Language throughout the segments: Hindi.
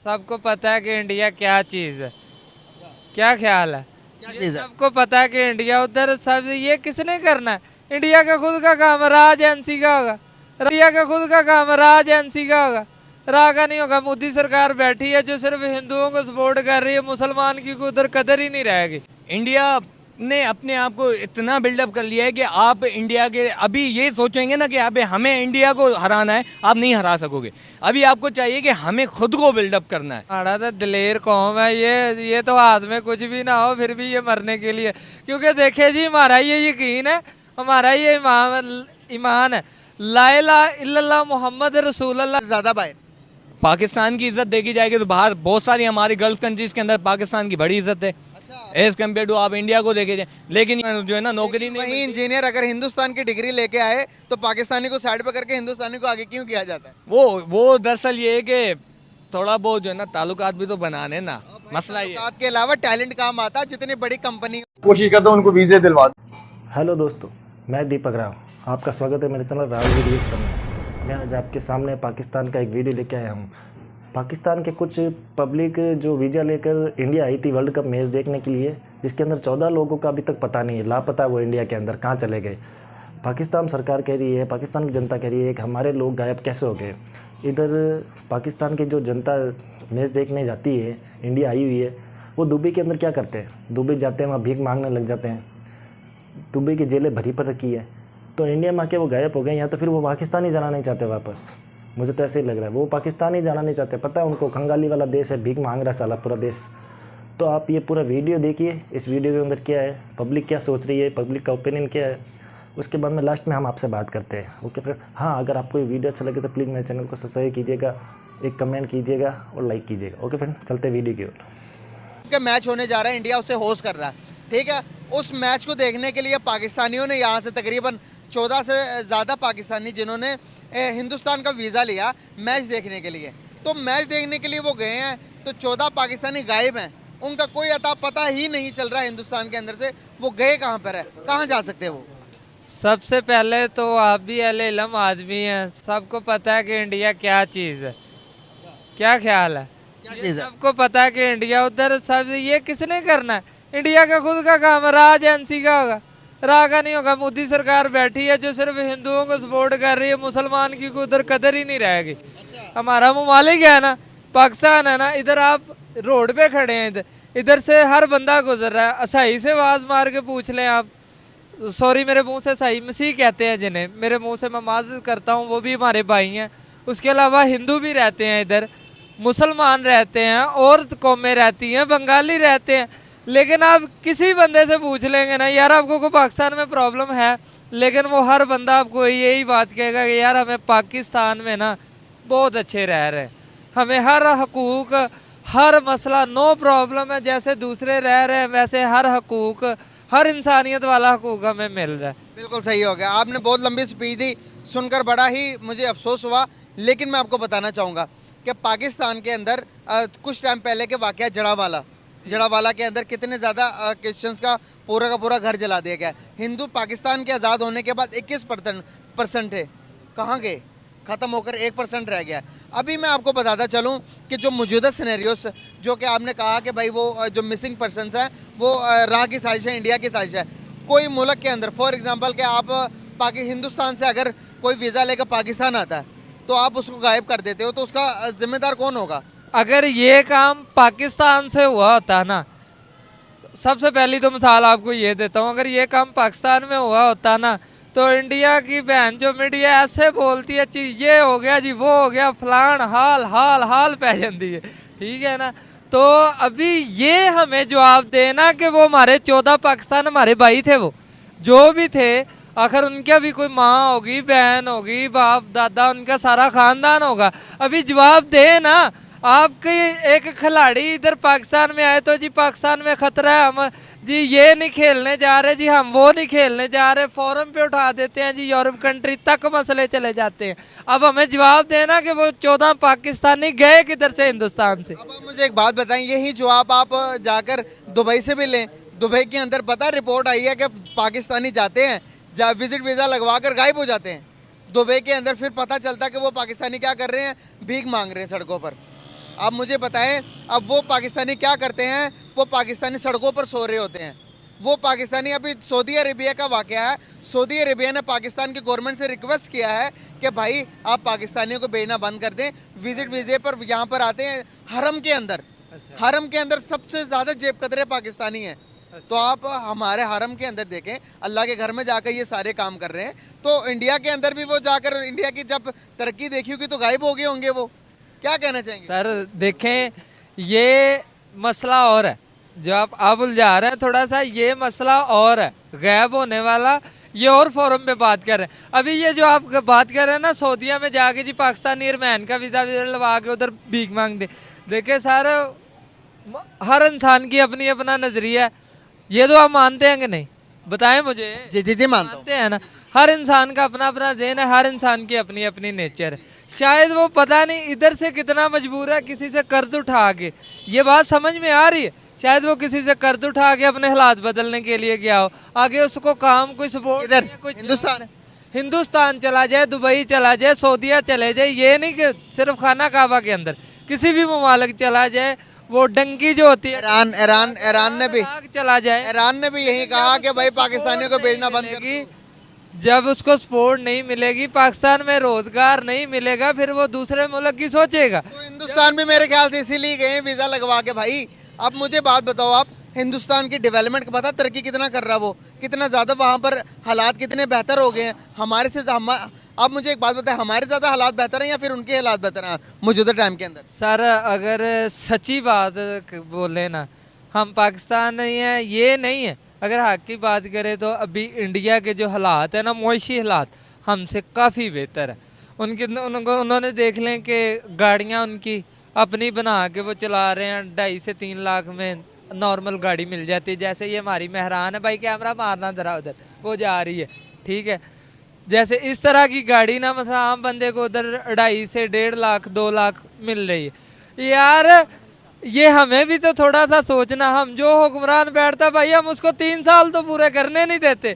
सबको पता है कि इंडिया क्या चीज़ है। क्या ख्याल है? क्या ये चीज़ है? सबको पता है कि इंडिया उधर सब ये किसने करना है? इंडिया का खुद का काम है, राज एजेंसी का होगा। इंडिया का खुद का काम है, राज एजेंसी का होगा। राह का नहीं होगा। मोदी सरकार बैठी है जो सिर्फ हिंदुओं को सपोर्ट कर रही है, मुसलमान की कोई उधर कदर ही नहीं रहेगी। इंडिया ने अपने आप को इतना बिल्डअप कर लिया है कि आप इंडिया के अभी ये सोचेंगे ना कि अभी हमें इंडिया को हराना है, आप नहीं हरा सकोगे। अभी आपको चाहिए कि हमें खुद को बिल्डअप करना है। हमारा तो दिलेर कौम है। ये तो हाथ में कुछ भी ना हो फिर भी ये मरने के लिए, क्योंकि देखिए जी, हमारा ये यकीन है, हमारा ये ईमान है, ला इलाहा इल्लल्लाह मोहम्मद रसूलुल्लाह। ज़्यादा बाहर पाकिस्तान की इज्जत देखी जाएगी तो बाहर बहुत सारी हमारी गल्फ कंट्रीज के अंदर पाकिस्तान की बड़ी इज्जत है एज कम्पेयर टू आप इंडिया को देखे जाए। लेकिन जो है ना नौकरी नहीं वहीं मिलती। इंजीनियर अगर हिंदुस्तान की डिग्री लेके आए तो पाकिस्तानी को साइड पे करके हिंदुस्तानी को आगे क्यों किया जाता है? वो दरअसल ये है कि थोड़ा बहुत जो है ना ताल्लुकात भी तो बनाने ना, मसला ये है। ताल्लुकात के अलावा टैलेंट काम आता है। जितनी बड़ी कंपनी कोशिश करता हूँ उनको वीज़े दिलवा दूं। हेलो दोस्तों, मैं दीपक राव। आपका स्वागत है मेरे चैनल राव वीडियो समय। मैं आज आपके सामने पाकिस्तान का एक वीडियो लेके आया हूँ। पाकिस्तान के कुछ पब्लिक जो वीज़ा लेकर इंडिया आई थी वर्ल्ड कप मैच देखने के लिए, जिसके अंदर 14 लोगों का अभी तक पता नहीं है, लापता वो इंडिया के अंदर कहाँ चले गए। पाकिस्तान सरकार कह रही है, पाकिस्तान की जनता कह रही है कि हमारे लोग गायब कैसे हो गए। इधर पाकिस्तान की जो जनता मैच देखने जाती है, इंडिया आई हुई है, वो दुबई के अंदर क्या करते हैं? दुबई जाते हैं, वहाँ भीख मांगने लग जाते हैं। दुबई की जेलें भरी पर रखी है, तो इंडिया में आके वो गायब हो गए, या तो फिर वो पाकिस्तान ही जाना नहीं चाहते वापस। मुझे तो ऐसे ही लग रहा है वो पाकिस्तान ही जाना नहीं चाहते। पता है उनको, कंगाली वाला देश है, भीख मांग रहा है साला पूरा देश। तो आप ये पूरा वीडियो देखिए, इस वीडियो के अंदर क्या है, पब्लिक क्या सोच रही है, पब्लिक का ओपिनियन क्या है, उसके बाद में लास्ट में हम आपसे बात करते हैं। ओके फ्रेंड, हाँ अगर आपको ये वीडियो अच्छा लगे तो प्लीज़ मेरे चैनल को सब्सक्राइब कीजिएगा, एक कमेंट कीजिएगा और लाइक कीजिएगा। ओके फ्रेंड, चलते हैं वीडियो की ओर। के मैच होने जा रहा है, इंडिया उसे होस्ट कर रहा है, ठीक है। उस मैच को देखने के लिए पाकिस्तानियों ने यहाँ से तकरीबन 14 से ज़्यादा पाकिस्तानी जिन्होंने हिंदुस्तान का वीज़ा लिया मैच देखने के लिए, तो मैच देखने के लिए वो गए हैं, तो 14 पाकिस्तानी गायब हैं। उनका कोई अता पता ही नहीं चल रहा है हिंदुस्तान के अंदर से, वो गए कहाँ पर है, कहाँ जा सकते हैं वो। सबसे पहले तो आप भी अहले इल्म आदमी हैं, सबको पता है कि इंडिया क्या चीज़ है। क्या ख्याल है? क्या ये चीज़ है? सबको पता है कि इंडिया उधर सब ये किसने करना है? इंडिया का खुद का काम है, राज एजेंसी का होगा। राह का नहीं होगा। मोदी सरकार बैठी है जो सिर्फ हिंदुओं को सपोर्ट कर रही है, मुसलमान की कोई उधर कदर ही नहीं रहेगी। हमारा ममालिक है ना, पाकिस्तान है ना, इधर आप रोड पे खड़े हैं, इधर से हर बंदा गुजर रहा है। सही से आवाज़ मार के पूछ लें आप, सॉरी मेरे मुंह से, सही मसीह कहते हैं जिन्हें, मेरे मुंह से मैं माज़रत करता हूँ, वो भी हमारे भाई हैं। उसके अलावा हिंदू भी रहते हैं इधर, मुसलमान रहते हैं, और कौमें रहती हैं, बंगाली रहते हैं। लेकिन आप किसी बंदे से पूछ लेंगे ना, यार आपको कोई पाकिस्तान में प्रॉब्लम है, लेकिन वो हर बंदा आपको यही बात कहेगा कि यार हमें पाकिस्तान में ना बहुत अच्छे रह रहे हैं, हमें हर हकूक़, हर मसला नो प्रॉब्लम है, जैसे दूसरे रह रहे हैं वैसे हर हकूक़, हर इंसानियत वाला हकूक़ हमें मिल रहा है। बिल्कुल सही हो गया। आपने बहुत लंबी स्पीच दी, सुनकर बड़ा ही मुझे अफसोस हुआ। लेकिन मैं आपको बताना चाहूँगा कि पाकिस्तान के अंदर कुछ टाइम पहले के वाक़या जड़ावाला के अंदर कितने ज़्यादा क्रिश्चियंस का पूरा घर जला दिया गया। हिंदू पाकिस्तान के आज़ाद होने के बाद 21% है, कहाँ गए? ख़त्म होकर 1% रह गया। अभी मैं आपको बताता चलूँ कि जो मौजूदा सिनेरियोस, जो कि आपने कहा कि भाई वो जो मिसिंग पर्सनस हैं वो राह की साजिश है, इंडिया की साजिश है। कोई मुल्क के अंदर फॉर एग्ज़ाम्पल कि आप हिंदुस्तान से अगर कोई वीज़ा लेकर पाकिस्तान आता है तो आप उसको गायब कर देते हो, तो उसका ज़िम्मेदार कौन होगा? अगर ये काम पाकिस्तान से हुआ होता ना, सबसे पहली तो मिसाल आपको ये देता हूँ, अगर ये काम पाकिस्तान में हुआ होता ना, तो इंडिया की बहन जो मीडिया ऐसे बोलती है, चीज ये हो गया जी, वो हो गया, फलान हाल हाल हाल पै जाती है, ठीक है ना। तो अभी ये हमें जवाब देना कि वो हमारे 14 पाकिस्तान हमारे भाई थे, वो जो भी थे, आखिर उनका भी कोई माँ होगी, बहन होगी, बाप दादा, उनका सारा खानदान होगा। अभी जवाब दे ना। आपके एक खिलाड़ी इधर पाकिस्तान में आए तो जी पाकिस्तान में खतरा है, हम जी ये नहीं खेलने जा रहे, जी हम वो नहीं खेलने जा रहे, फोरम पे उठा देते हैं जी, यूरोप कंट्री तक मसले चले जाते हैं। अब हमें जवाब देना कि वो 14 पाकिस्तानी गए किधर से हिंदुस्तान से। अब आप मुझे एक बात बताएं, यही जवाब आप जाकर दुबई से भी लें। दुबई के अंदर पता रिपोर्ट आई है कि पाकिस्तानी जाते हैं, विजिट वीज़ा लगवा कर गायब हो जाते हैं दुबई के अंदर। फिर पता चलता कि वो पाकिस्तानी क्या कर रहे हैं, भीख मांग रहे हैं सड़कों पर। आप मुझे बताएं, अब वो पाकिस्तानी क्या करते हैं? वो पाकिस्तानी सड़कों पर सो रहे होते हैं। वो पाकिस्तानी, अभी सऊदी अरेबिया का वाक़या है, सऊदी अरेबिया ने पाकिस्तान की गवर्नमेंट से रिक्वेस्ट किया है कि भाई आप पाकिस्तानियों को भेजना बंद कर दें। विजिट वीज़े पर यहाँ पर आते हैं हरम के अंदर। हरम के अंदर सबसे ज़्यादा जेब कतरे पाकिस्तानी हैं। तो आप हमारे हरम के अंदर देखें, अल्लाह के घर में जाकर ये सारे काम कर रहे हैं। तो इंडिया के अंदर भी वो जाकर इंडिया की जब तरक्की देखी होगी तो गायब हो गए होंगे। वो क्या कहना चाहेंगे? सर देखें, ये मसला और है जो आप उलझा रहे हैं थोड़ा सा, ये मसला और है गायब होने वाला। ये और फोरम पे बात कर रहे हैं। अभी ये जो आप बात कर रहे हैं ना, सऊदीया में जाके जी पाकिस्तानी एयरमैन का वीज़ा लगा के उधर भीख मांग दे। देखिए सर, हर इंसान की अपनी अपना नज़रिया है। ये तो आप मानते हैं कि नहीं? बताएं मुझे। जी जी जी मानते हैं ना? हर इंसान का अपना अपना ज़हन है, हर इंसान की अपनी अपनी नेचर है। शायद वो पता नहीं इधर से कितना मजबूर है किसी से कर्ज उठा के, ये बात समझ में आ रही है। शायद वो किसी से कर्ज उठा के अपने हालात बदलने के लिए गया हो, आगे उसको काम कोई सपोर्ट इधर कोई हिंदुस्तान चला जाए, दुबई चला जाए, सऊदीया चले जाए। ये नहीं कि सिर्फ खाना काबा के अंदर, किसी भी ममालिक चला जाए, वो डंकी जो होती है ईरान ने भी चला जाए, ईरान ने भी यही कहा कि भाई पाकिस्तानियों को भेजना बंद कर दो। जब उसको सपोर्ट नहीं मिलेगी, पाकिस्तान में रोजगार नहीं मिलेगा, फिर वो दूसरे मुल्क की सोचेगा। तो हिंदुस्तान भी मेरे ख्याल से इसीलिए गए वीज़ा लगवा के। भाई अब मुझे बात बताओ, आप हिंदुस्तान की डेवलपमेंट का पता, तरक्की कितना कर रहा है वो, कितना ज़्यादा वहाँ पर हालात कितने बेहतर हो गए हैं हमारे से। आप मुझे एक बात बताएं, हमारे ज़्यादा हालात बेहतर हैं या फिर उनके हालात बेहतर हैं मौजूदा टाइम के अंदर? सर अगर सच्ची बात बोले ना, हम पाकिस्तान नहीं है, ये नहीं है। अगर हक की बात करें तो अभी इंडिया के जो हालात है ना, मुआशी हालात हमसे काफ़ी बेहतर है। उन्होंने देख लें कि गाड़ियाँ उनकी अपनी बना के वो चला रहे हैं, 2.5 से 3 लाख में नॉर्मल गाड़ी मिल जाती है। जैसे ये हमारी मेहरान है, भाई कैमरा मारना जरा उधर, वो जा रही है, ठीक है। जैसे इस तरह की गाड़ी ना, मतलब आम बंदे को उधर 2.5 से 1.5 लाख 2 लाख मिल रही है। यार ये हमें भी तो थोड़ा सा सोचना। हम जो हुक्मरान बैठता भाई, हम उसको 3 साल तो पूरे करने नहीं देते।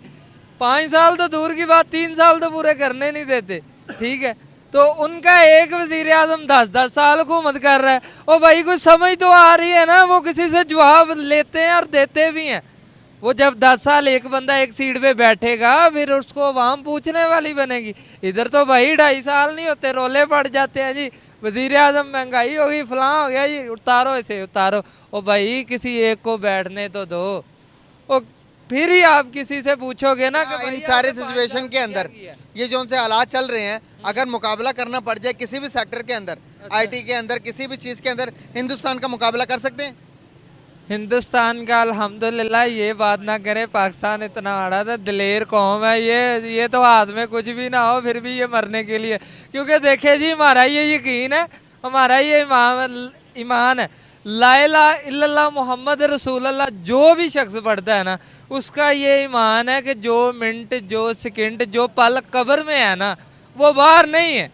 5 साल तो दूर की बात, 3 साल तो पूरे करने नहीं देते, ठीक है। तो उनका एक वज़ीर आज़म 10-10 साल हुकूमत कर रहा है। ओ भाई कुछ समझ तो आ रही है ना, वो किसी से जवाब लेते हैं और देते भी हैं। वो जब 10 साल एक बंदा एक सीट पे बैठेगा, फिर उसको आवाम पूछने वाली बनेगी। इधर तो भाई 2.5 साल नहीं होते, रोले पड़ जाते हैं जी, वज़ीर आज़म महंगाई हो गई, फलां हो गया जी, उतारो इसे उतारो। ओ भाई किसी एक को बैठने तो दो, ओ फिर ही आप किसी से पूछोगे ना कि इन सारे सिचुएशन के अंदर ये जो उनसे हालात चल रहे हैं, अगर मुकाबला करना पड़ जाए किसी भी सेक्टर के अंदर, आईटी के अंदर, किसी भी चीज़ के अंदर, हिंदुस्तान का मुकाबला कर सकते हैं? हिंदुस्तान का अल्हम्दुलिल्लाह ये बात ना करे, पाकिस्तान इतना बड़ा था, दिलेर कौम है। ये तो हाथ में कुछ भी ना हो फिर भी ये मरने के लिए। क्योंकि देखिए जी, हमारा ये यकीन है, हमारा ये ईमान है, ला इलाहा इल्लल्लाह मोहम्मद रसूलुल्लाह जो भी शख्स पढ़ता है ना, उसका ये ईमान है कि जो मिनट, जो सेकंड, जो पल कब्र में है ना, वो बाहर नहीं है।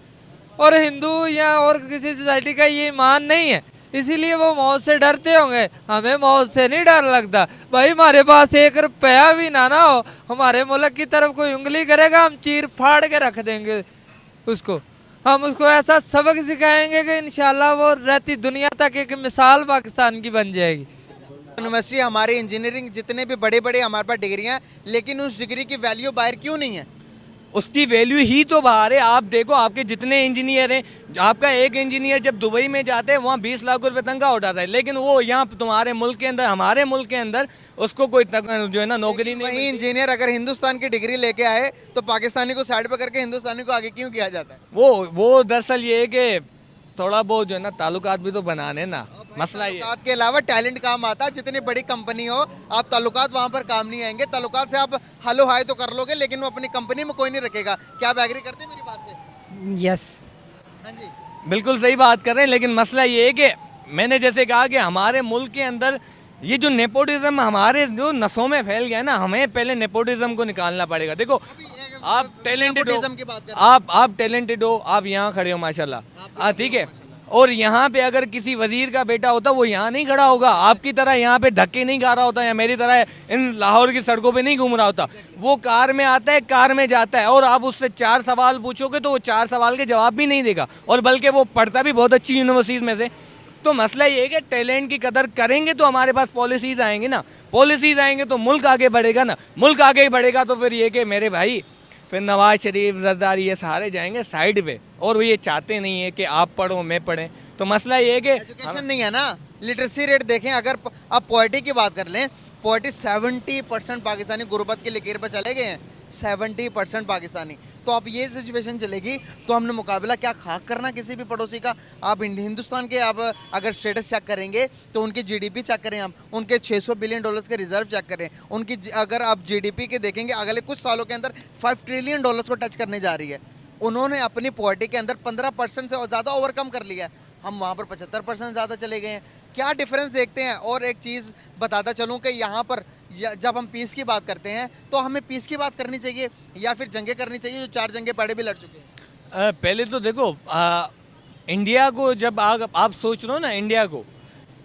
और हिंदू या और किसी सोसाइटी का ये ईमान नहीं है, इसीलिए वो मौत से डरते होंगे। हमें मौत से नहीं डर लगता भाई। हमारे पास 1 रुपया भी ना हो, हमारे मुल्क की तरफ कोई उंगली करेगा, हम चीर फाड़ के रख देंगे उसको। हम उसको ऐसा सबक सिखाएंगे कि इंशाल्लाह वो रहती दुनिया तक एक मिसाल पाकिस्तान की बन जाएगी। यूनिवर्सिटी, हमारी इंजीनियरिंग, जितने भी बड़े बड़े हमारे पास डिग्रियाँ हैं, लेकिन उस डिग्री की वैल्यू बाहर क्यों नहीं है? उसकी वैल्यू ही तो बाहर है। आप देखो, आपके जितने इंजीनियर हैं, आपका एक इंजीनियर जब दुबई में जाते हैं वहाँ 20 लाख रुपए तनख्वाह उठाता है, लेकिन वो यहाँ तुम्हारे मुल्क के अंदर, हमारे मुल्क के अंदर उसको कोई जो है ना नौकरी नहीं। वही इंजीनियर अगर हिंदुस्तान की डिग्री लेके आए तो पाकिस्तानी को साइड पर करके हिंदुस्तानी को आगे क्यों किया जाता है? वो दरअसल ये है कि थोड़ा बहुत जो है ना ताल्लुकात भी तो बनाने ना, मसला ये। ताल्लुकात के अलावा टैलेंट काम आता है। जितनी बड़ी कंपनी हो, आप ताल्लुकात वहाँ पर काम नहीं आएंगे। ताल्लुकात से आप हेलो हाय तो कर लोगे, लेकिन वो अपनी कंपनी में कोई नहीं रखेगा। क्या आप एग्री करते हैं मेरी बात से? यस, हाँ जी, बिल्कुल सही बात कर रहे हैं, लेकिन मसला ये है कि मैंने जैसे कहा कि हमारे मुल्क के अंदर ये जो नेपोटिज्म हमारे जो नसों में फैल गया है ना, हमें पहले नेपोटिज्म को निकालना पड़ेगा। देखो, आप टैलेंटेड हो, आप टैलेंटेड हो, आप यहाँ खड़े हो माशाल्लाह, ठीक है। और यहाँ पे अगर किसी वजीर का बेटा होता वो यहाँ नहीं खड़ा होगा, आपकी तरह यहाँ पे धक्के नहीं खा रहा होता, या मेरी तरह इन लाहौर की सड़कों पे नहीं घूम रहा होता। वो कार में आता है, कार में जाता है, और आप उससे 4 सवाल पूछोगे तो वो 4 सवाल के जवाब भी नहीं देगा, और बल्कि वो पढ़ता भी बहुत अच्छी यूनिवर्सिटीज़ में से। तो मसला ये है कि टैलेंट की कदर करेंगे तो हमारे पास पॉलिसीज़ आएंगी ना, पॉलिसीज़ आएंगे तो मुल्क आगे बढ़ेगा ना, मुल्क आगे बढ़ेगा तो फिर ये कि मेरे भाई फिर नवाज शरीफ, जरदारी, ये सारे जाएंगे साइड पे, और वो ये चाहते नहीं है कि आप पढ़ो मैं पढ़ें। तो मसला ये है कि एजुकेशन नहीं है ना, लिटरेसी रेट देखें। अगर आप पॉवर्टी की बात कर लें, पॉवर्टी 70% पाकिस्तानी गुर्बत की लकीर पर चले गए हैं, 70% पाकिस्तानी। तो अब ये सिचुएशन चलेगी तो हमने मुकाबला क्या खाक करना किसी भी पड़ोसी का। आप हिंदुस्तान के आप अगर स्टेटस चेक करेंगे तो उनकी जीडीपी चेक करें, आप उनके 600 बिलियन डॉलर्स के रिजर्व चेक करें, उनकी अगर आप जीडीपी के देखेंगे अगले कुछ सालों के अंदर 5 ट्रिलियन डॉलर्स को टच करने जा रही है। उन्होंने अपनी पॉवर्टी के अंदर 15% से ज़्यादा ओवरकम कर लिया है, हम वहाँ पर 75% ज़्यादा चले गए हैं। क्या डिफरेंस देखते हैं। और एक चीज़ बताता चलूँ कि यहाँ पर जब हम पीस की बात करते हैं तो हमें पीस की बात करनी चाहिए या फिर जंगें करनी चाहिए, जो 4 जंगें पहले भी लड़ चुके हैं। पहले तो देखो इंडिया को जब आप सोच रहे हो ना,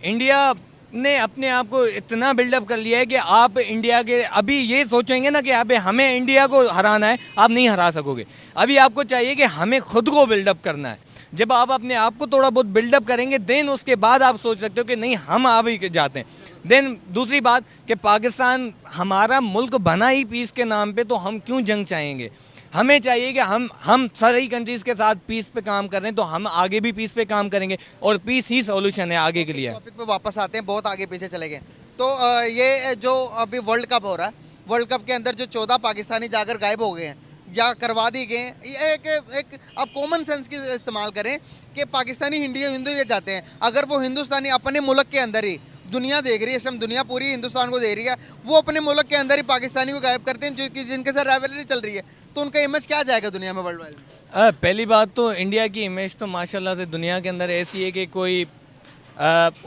इंडिया ने अपने आप को इतना बिल्डअप कर लिया है कि आप इंडिया के अभी ये सोचेंगे ना कि आप हमें इंडिया को हराना है, आप नहीं हरा सकोगे। अभी आपको चाहिए कि हमें खुद को बिल्डअप करना है। जब आप अपने आप को थोड़ा बहुत बिल्डअप करेंगे देन उसके बाद आप सोच सकते हो कि नहीं हम आप ही जाते हैं। देन दूसरी बात कि पाकिस्तान हमारा मुल्क बना ही पीस के नाम पे, तो हम क्यों जंग चाहेंगे। हमें चाहिए कि हम सारी कंट्रीज़ के साथ पीस पे काम कर रहे हैं, तो हम आगे भी पीस पे काम करेंगे और पीस ही सॉल्यूशन है आगे के लिए। टॉपिक पे वापस आते हैं, बहुत आगे पीछे चले गए। तो ये जो अभी वर्ल्ड कप हो रहा है, वर्ल्ड कप के अंदर जो 14 पाकिस्तानी जाकर गायब हो गए हैं या करवा दी गए हैं, ये एक आप कॉमन सेंस की इस्तेमाल करें कि पाकिस्तानी हिंदू ये चाहते हैं, अगर वो हिंदुस्तानी अपने मुल्क के अंदर ही, दुनिया देख रही है इस टाइम, दुनिया पूरी हिंदुस्तान को दे रही है, वो अपने मुल्क के अंदर ही पाकिस्तानी को गायब करते हैं जो कि जिनके साथ राइवलरी चल रही है, तो उनका इमेज क्या जाएगा दुनिया में, वर्ल्ड वाइड। पहली बात तो इंडिया की इमेज तो माशाल्लाह से दुनिया के अंदर ऐसी है कि कोई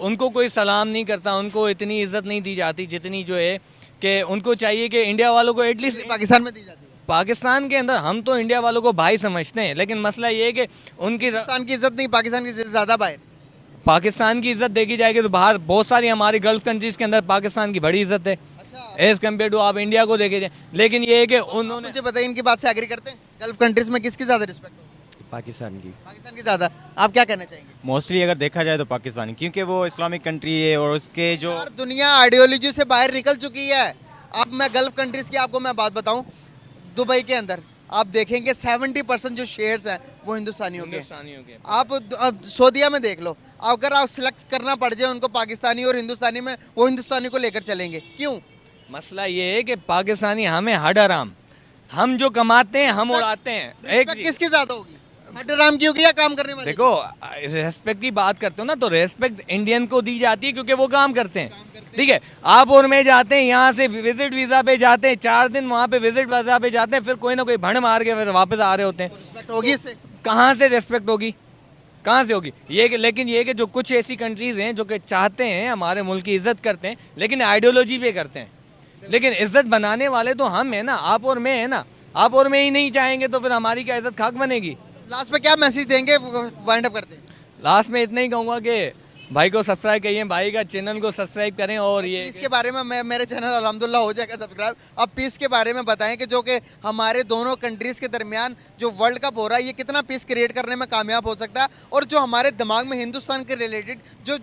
उनको कोई सलाम नहीं करता, उनको इतनी इज्जत नहीं दी जाती जितनी जो है कि उनको चाहिए कि इंडिया वालों को एटलीस्ट पाकिस्तान में दी जाती है। पाकिस्तान के अंदर हम तो इंडिया वालों को भाई समझते हैं, लेकिन मसला ये है कि उनकी पाकिस्तान की इज्जत नहीं, पाकिस्तान की इज्जत ज़्यादा बाहर। पाकिस्तान की इज्जत देखी जाएगी तो बाहर बहुत सारी हमारी गल्फ कंट्रीज़ के अंदर पाकिस्तान की बड़ी इज्जत है एज़ कम्पेयर टू आप इंडिया को देखे जाए। लेकिन ये है कि उन्होंने, मुझे बताइए इनकी बात से एग्री करते हैं, गल्फ कंट्रीज में किसकी ज़्यादा रिस्पेक्ट है? पाकिस्तान की ज़्यादा। आप क्या कहना चाहेंगे? मोस्टली अगर देखा जाए तो पाकिस्तान, क्योंकि वो इस्लामिक कंट्री है और उसके जो यार दुनिया आइडियोलॉजी से बाहर निकल चुकी है। अब मैं गल्फ कंट्रीज की आपको मैं बात बताऊं, दुबई के अंदर आप देखेंगे 70% जो शेयर्स हैं वो हिंदुस्तानियों के। आप अब सऊदीया में देख लो, अगर आप सिलेक्ट करना पड़ जाए उनको पाकिस्तानी और हिंदुस्तानी में, वो हिंदुस्तानी को लेकर चलेंगे। क्यों? मसला ये है कि पाकिस्तानी हमें हड हराम, हम जो कमाते हैं हम उड़ाते हैं। एक किसकी ज्यादा होगी, हड्डराम की होगी या काम करने वाले? देखो रेस्पेक्ट की बात करते हो ना, तो रेस्पेक्ट इंडियन को दी जाती है क्योंकि वो काम करते हैं, ठीक है। आप और मैं जाते हैं यहाँ से विजिट वीज़ा पे जाते हैं, 4 दिन वहाँ पे विजिट वीज़ा पे जाते हैं, फिर कोई ना कोई भंड मार के फिर वापस आ रहे होते हैं। रिस्पेक्ट होगी इससे? कहाँ से रेस्पेक्ट होगी, कहाँ से होगी ये लेकिन ये कि जो कुछ ऐसी कंट्रीज़ हैं जो कि चाहते हैं हमारे मुल्क की इज्जत करते हैं, लेकिन आइडियोलॉजी पे करते हैं। लेकिन इज्जत बनाने वाले तो हम हैं ना, आप और मैं है ना। आप और मैं ही नहीं चाहेंगे तो फिर हमारी क्या इज्जत खाक बनेगी। लास्ट में क्या मैसेज देंगे, वाइंड अप करते हैं? लास्ट में इतना ही कहूँगा कि भाई को सब्सक्राइब करिए, भाई का चैनल को सब्सक्राइब करें। और ये पीस के बारे में मेरे चैनल अल्हम्दुलिल्लाह हो जाएगा सब्सक्राइब। अब पीस के बारे में बताएं कि जो कि हमारे दोनों कंट्रीज़ के दरमियान जो वर्ल्ड कप हो रहा है ये कितना पीस क्रिएट करने में कामयाब हो सकता है, और जो हमारे दिमाग में हिंदुस्तान के रिलेटेड जो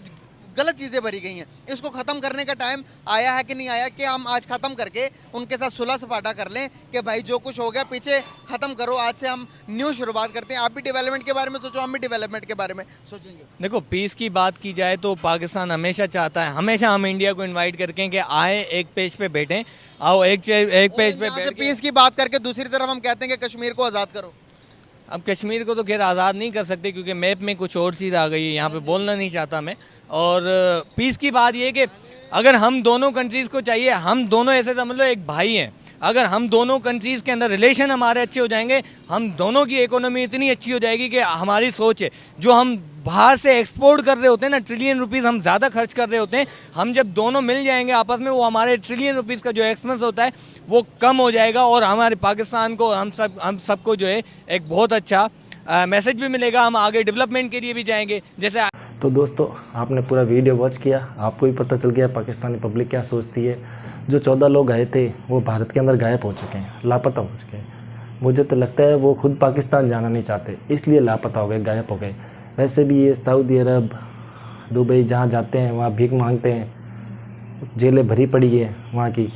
गलत चीज़ें भरी गई हैं, इसको ख़त्म करने का टाइम आया है कि नहीं आया, कि हम आज ख़त्म करके उनके साथ सुलह सपाटा कर लें कि भाई जो कुछ हो गया पीछे ख़त्म करो, आज से हम न्यू शुरुआत करते हैं। आप भी डेवलपमेंट के बारे में सोचो, हम भी डेवलपमेंट के बारे में सोचेंगे। देखो पीस की बात की जाए तो पाकिस्तान हमेशा चाहता है, हमेशा हम इंडिया को इनवाइट करके कि आए एक पेज पे बैठें, आओ एक पेज पे बैठ। पीस की बात करके दूसरी तरफ हम कहते हैं कि कश्मीर को आज़ाद करो। अब कश्मीर को तो खैर आज़ाद नहीं कर सकते क्योंकि मैप में कुछ और चीज़ आ गई है, यहाँ पे बोलना नहीं चाहता मैं। और पीस की बात ये कि अगर हम दोनों कंट्रीज़ को चाहिए, हम दोनों ऐसे समझ लो एक भाई हैं, अगर हम दोनों कंट्रीज़ के अंदर रिलेशन हमारे अच्छे हो जाएंगे, हम दोनों की इकोनॉमी इतनी अच्छी हो जाएगी कि हमारी सोच है जो हम बाहर से एक्सपोर्ट कर रहे होते हैं ना, ट्रिलियन रुपीज़ हम ज़्यादा खर्च कर रहे होते हैं, हम जब दोनों मिल जाएंगे आपस में, वो हमारे ट्रिलियन रुपीज़ का जो एक्सपेंस होता है वो कम हो जाएगा और हमारे पाकिस्तान को हम सबको जो है एक बहुत अच्छा मैसेज भी मिलेगा, हम आगे डेवलपमेंट के लिए भी जाएंगे। जैसे तो दोस्तों आपने पूरा वीडियो वॉच किया, आपको भी पता चल गया पाकिस्तानी पब्लिक क्या सोचती है। जो 14 लोग आए थे वो भारत के अंदर गायब हो चुके हैं, लापता हो चुके हैं। मुझे तो लगता है वो खुद पाकिस्तान जाना नहीं चाहते, इसलिए लापता हो गए, गायब हो गए। वैसे भी ये सऊदी अरब, दुबई जहाँ जाते हैं वहाँ भीख मांगते हैं, जेलें भरी पड़ी है वहाँ की।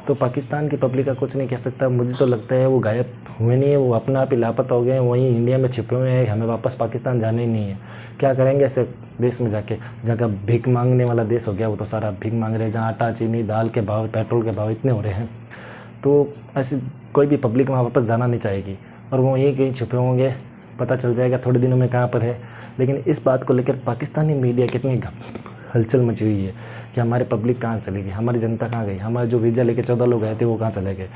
तो पाकिस्तान की पब्लिक का कुछ नहीं कह सकता। मुझे तो लगता है वो गायब हुए नहीं है, वो अपना आप ही लापता हो गए हैं, वहीं इंडिया में छिपे हुए हैं। हमें वापस पाकिस्तान जाना ही नहीं है। क्या करेंगे ऐसे देश में जाके, जगह भीख मांगने वाला देश हो गया वो तो सारा भीख मांग रहे हैं, जहाँ आटा चीनी दाल के भाव पेट्रोल के भाव इतने हो रहे हैं। तो ऐसी कोई भी पब्लिक वहाँ वापस जाना नहीं चाहेगी और वो यहीं कहीं छुपे होंगे, पता चल जाएगा थोड़े दिनों में कहाँ पर है। लेकिन इस बात को लेकर पाकिस्तानी मीडिया कितनी हलचल मची हुई है कि हमारी पब्लिक कहाँ चली गई, हमारी जनता कहाँ गई, हमारे जो वीज़ा लेके 14 लोग आए थे वो कहाँ चले गए।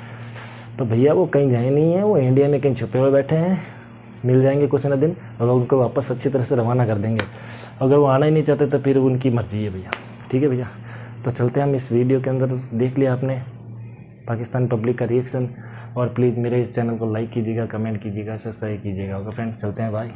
तो भैया वो कहीं जाए नहीं है, वो इंडिया में कहीं छुपे हुए बैठे हैं, मिल जाएंगे कुछ ना दिन और उनको वापस अच्छी तरह से रवाना कर देंगे। अगर वो आना ही नहीं चाहते तो फिर उनकी मर्जी है भैया। ठीक है भैया, तो चलते हैं हम इस वीडियो के अंदर। देख लिया आपने पाकिस्तान पब्लिक का रिएक्शन, और प्लीज़ मेरे इस चैनल को लाइक कीजिएगा, कमेंट कीजिएगा, सब्सक्राइब कीजिएगा। ओके फ्रेंड, चलते हैं, बाय।